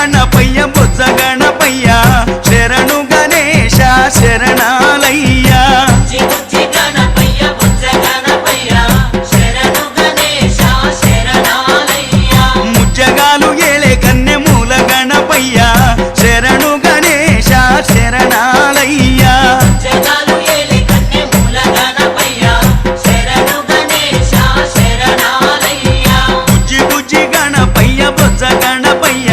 గణపయ్య బొజ్జ గణపయ్య శరణు గణేశ శరణాలయ్యా ముజ్జగాలు ఏలే కన్నె మూల గణపయ్య శరణు గణేశ శరణాలయ్యా బుజ్జి బుజ్జి గణపయ్య బొజ్జ గణపయ్య